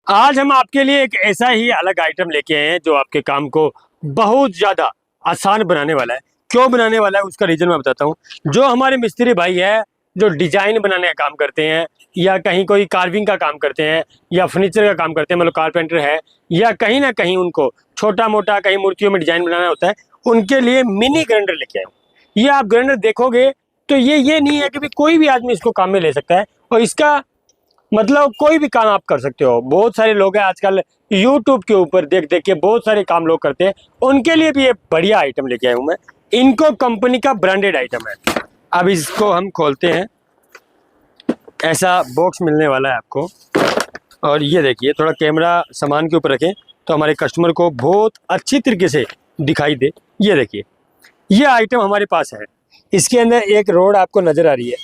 आज हम आपके लिए एक ऐसा ही अलग आइटम लेके आए हैं जो आपके काम को बहुत ज़्यादा आसान बनाने वाला है। क्यों बनाने वाला है उसका रीज़न मैं बताता हूँ। जो हमारे मिस्त्री भाई है जो डिजाइन बनाने का काम करते हैं या कहीं कोई कार्विंग का काम करते हैं या फर्नीचर का काम करते हैं, मतलब कारपेंटर है, या कहीं ना कहीं उनको छोटा मोटा कहीं मूर्तियों में डिजाइन बनाना होता है, उनके लिए मिनी ग्राइंडर लेके आए हूँ। ये आप ग्राइंडर देखोगे तो ये नहीं है कि कोई भी आदमी इसको काम में ले सकता है, और इसका मतलब कोई भी काम आप कर सकते हो। बहुत सारे लोग हैं आजकल YouTube के ऊपर देख देख के बहुत सारे काम लोग करते हैं, उनके लिए भी ये बढ़िया आइटम लेके आया हूँ मैं। इनको कंपनी का ब्रांडेड आइटम है। अब इसको हम खोलते हैं, ऐसा बॉक्स मिलने वाला है आपको। और ये देखिए, थोड़ा कैमरा सामान के ऊपर रखें तो हमारे कस्टमर को बहुत अच्छी तरीके से दिखाई दे। ये देखिए, ये आइटम हमारे पास है। इसके अंदर एक रोड आपको नज़र आ रही है,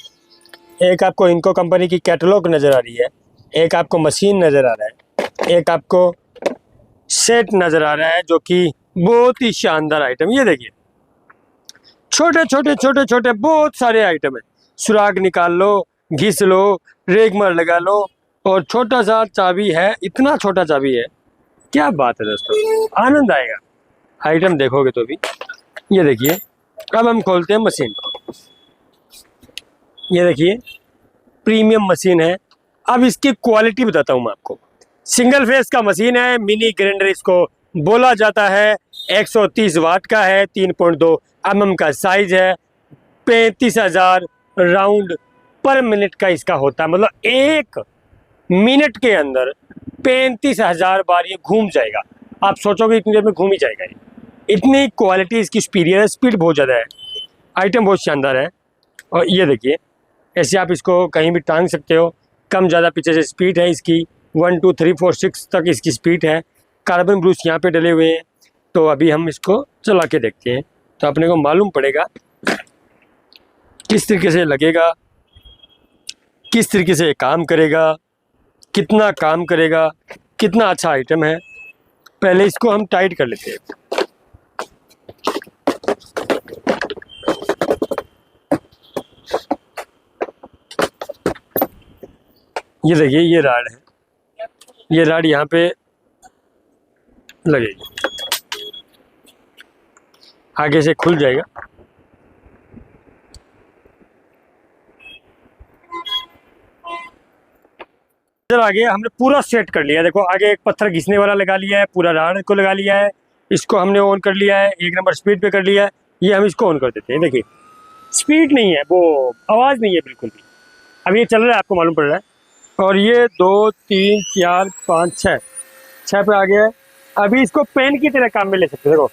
एक आपको इनको कंपनी की कैटलॉग नज़र आ रही है, एक आपको मशीन नज़र आ रहा है, एक आपको सेट नज़र आ रहा है जो कि बहुत ही शानदार आइटम। ये देखिए, छोटे छोटे छोटे छोटे बहुत सारे आइटम है। सुराग निकाल लो, घिस लो, रेगमार लगा लो, और छोटा सा चाबी है, इतना छोटा चाबी है। क्या बात है दोस्तों, आनंद आएगा आइटम देखोगे तो भी। ये देखिए, अब हम खोलते हैं मशीन को। ये देखिए, प्रीमियम मशीन है। अब इसकी क्वालिटी बताता हूँ मैं आपको। सिंगल फेस का मशीन है, मिनी ग्राइंडर इसको बोला जाता है। 130 वाट का है, 3.2 mm का साइज है, 35,000 राउंड पर मिनट का इसका होता है। मतलब 1 मिनट के अंदर 35,000 बार ये घूम जाएगा। आप सोचोगे इतनी देर में घूम ही जाएगा ये। इतनी क्वालिटी इसकी सुपीरियर है, स्पीड बहुत ज़्यादा है, आइटम बहुत शानदार है। और ये देखिए, ऐसे आप इसको कहीं भी टांग सकते हो, कम ज़्यादा पीछे से स्पीड है इसकी। 1 2 3 4 6 तक इसकी स्पीड है। कार्बन ब्रूस यहाँ पे डले हुए हैं। तो अभी हम इसको चला के देखते हैं तो अपने को मालूम पड़ेगा किस तरीके से लगेगा, किस तरीके से काम करेगा, कितना काम करेगा, कितना अच्छा आइटम है। पहले इसको हम टाइट कर लेते हैं। ये देखिए, ये राड है, ये राड यहाँ पे लगेगी, आगे से खुल जाएगा। इधर आगे हमने पूरा सेट कर लिया। देखो, आगे एक पत्थर घिसने वाला लगा लिया है, पूरा राड को लगा लिया है, इसको हमने ऑन कर लिया है, 1 नंबर स्पीड पे कर लिया है। ये हम इसको ऑन कर देते हैं। देखिए, स्पीड नहीं है, वो आवाज़ नहीं है बिल्कुल भी। अब ये चल रहा है, आपको मालूम पड़ रहा है। और ये 2 3 4 5 6 पे आ गया है। अभी इसको पेन की तरह काम में ले सकते हो। देखो,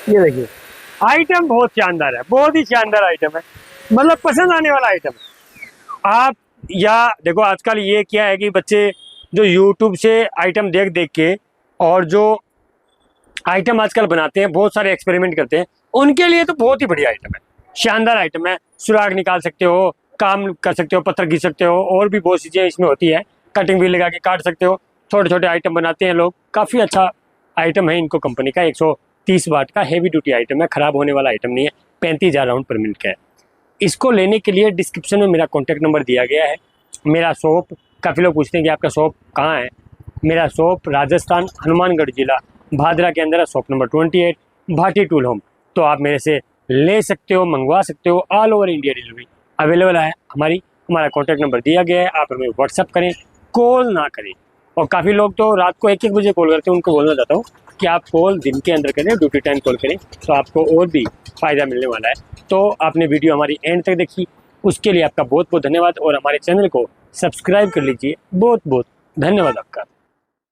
ये देखिए, आइटम बहुत शानदार है, बहुत ही शानदार आइटम है, मतलब पसंद आने वाला आइटम है। आप या देखो, आजकल ये क्या है कि बच्चे जो YouTube से आइटम देख देख के और जो आइटम आजकल बनाते हैं, बहुत सारे एक्सपेरिमेंट करते हैं, उनके लिए तो बहुत ही बढ़िया आइटम है, शानदार आइटम है। सुराग निकाल सकते हो, काम कर सकते हो, पत्थर घिस सकते हो, और भी बहुत सी चीज़ें इसमें होती है। कटिंग भी लगा के काट सकते हो। छोटे छोटे आइटम बनाते हैं लोग, काफ़ी अच्छा आइटम है इनको कंपनी का। 130 वाट का हेवी ड्यूटी आइटम है, ख़राब होने वाला आइटम नहीं है। 35,000 राउंड पर मिनट का है। इसको लेने के लिए डिस्क्रिप्शन में मेरा कॉन्टैक्ट नंबर दिया गया है। मेरा शॉप, काफ़ी लोग पूछते हैं कि आपका शॉप कहाँ है। मेरा शॉप राजस्थान, हनुमानगढ़ जिला, भादरा के अंदर है। Shop number 28, Bhati tool home. तो आप मेरे से ले सकते हो, मंगवा सकते हो। All over India delivery available है हमारा कॉन्टैक्ट नंबर दिया गया है। आप हमें व्हाट्सअप करें, कॉल ना करें। और काफ़ी लोग तो रात को 1 1 बजे कॉल करते हैं, उनको बोलना चाहता हूँ कि आप कॉल दिन के अंदर करें, ड्यूटी टाइम कॉल करें, तो आपको और भी फ़ायदा मिलने वाला है। तो आपने वीडियो हमारी एंड तक देखी, उसके लिए आपका बहुत बहुत धन्यवाद। और हमारे चैनल को सब्सक्राइब कर लीजिए। बहुत बहुत धन्यवाद आपका।